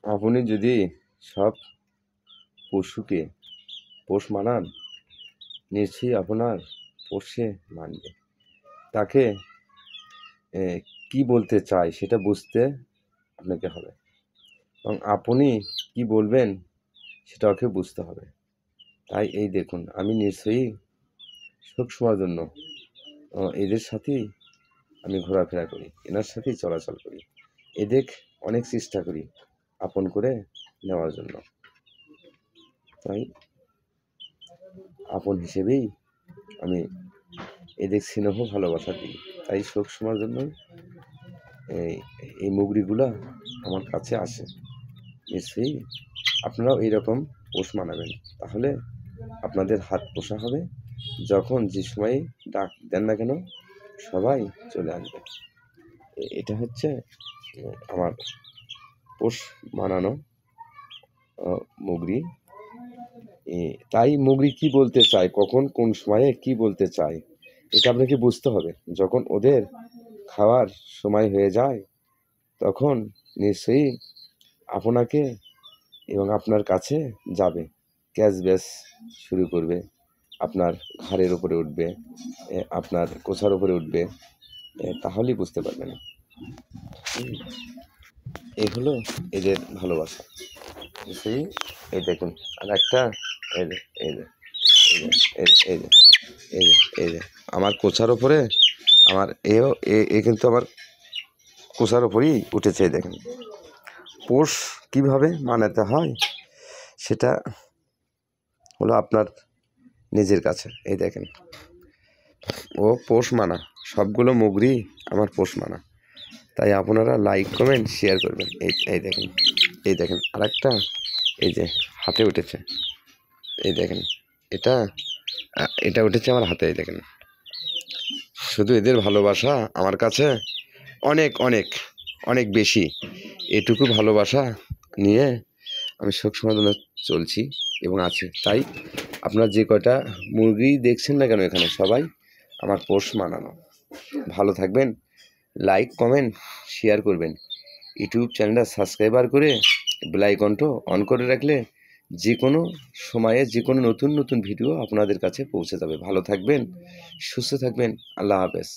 আপনি যদি সব পশুকে পোষ মানান, নিশ্চয়ই আপনার পোষে মানবে। তাকে কি বলতে চায় সেটা বুঝতে আপনাকে হবে, এবং আপনি কি বলবেন সেটা ওকে বুঝতে হবে। তাই এই দেখুন, আমি নিশ্চয়ই সব সময়ের জন্য এদের সাথেই আমি ঘোরাফেরা করি, এনার সাথেই চলাচল করি, এদের অনেক চেষ্টা করি আপন করে নেওয়ার জন্য। তাই আপন হিসেবেই আমি এদের স্নেহ ভালোবাসা দিই। তাই সব সময়ের জন্য এই মুগরিগুলা আমার কাছে আসে। নিশ্চয়ই আপনারাও এইরকম পোষ মানাবেন, তাহলে আপনাদের হাত পোষা হবে। যখন যে সময়ে ডাক দেন না কেন সবাই চলে আসবে। এটা হচ্ছে আমার পোষ মানানো মুগরি। তাই মুগরি কি বলতে চায়, কখন কোন সময়ে কি বলতে চায় এটা আপনাকে বুঝতে হবে। যখন ওদের খাওয়ার সময় হয়ে যায় তখন নিশ্চয়ই আপনাকে এবং আপনার কাছে যাবে, ক্যাচ ব্যাচ শুরু করবে, আপনার ঘাড়ের ওপরে উঠবে, আপনার কোছার ওপরে উঠবে, তাহলেই বুঝতে পারবেন। এই হলো এদের ভালোবাসা। সেই এই দেখুন, আর একটা এই যে এই যে এই যে এই যে এই যে এই যে আমার কোছার ওপরে আমার এ কিন্তু আমার কোছার ওপরেই উঠেছে। দেখেন পোষ কীভাবে মানাতে হয় সেটা হলো আপনার নিজের কাছে। এই দেখেন ও পোষ মানা, সবগুলো মুগরি আমার পোষ মানা। তাই আপনারা লাইক কমেন্ট শেয়ার করবেন। এই দেখেন এই দেখেন আরেকটা এই যে হাতে উঠেছে, এই দেখেন এটা উঠেছে আমার হাতে। এই দেখেন শুধু এদের ভালোবাসা আমার কাছে অনেক অনেক অনেক বেশি। এটুকু ভালোবাসা নিয়ে আমি সবসময় জন্য চলছি এবং আছি। তাই আপনার যে কয়টা মুরগি দেখছেন না কেন এখানে সবাই আমার পোষ মানানো। ভালো থাকবেন, লাইক কমেন্ট শেয়ার করবেন, ইউটিউব চ্যানেলটা সাবস্ক্রাইবার করে বেল আইকনটা অন করে রাখলে যে কোনো সময়ে যে কোনো নতুন নতুন ভিডিও আপনাদের কাছে পৌঁছে যাবে। ভালো থাকবেন, সুস্থ থাকবেন, আল্লাহ হাফেজ।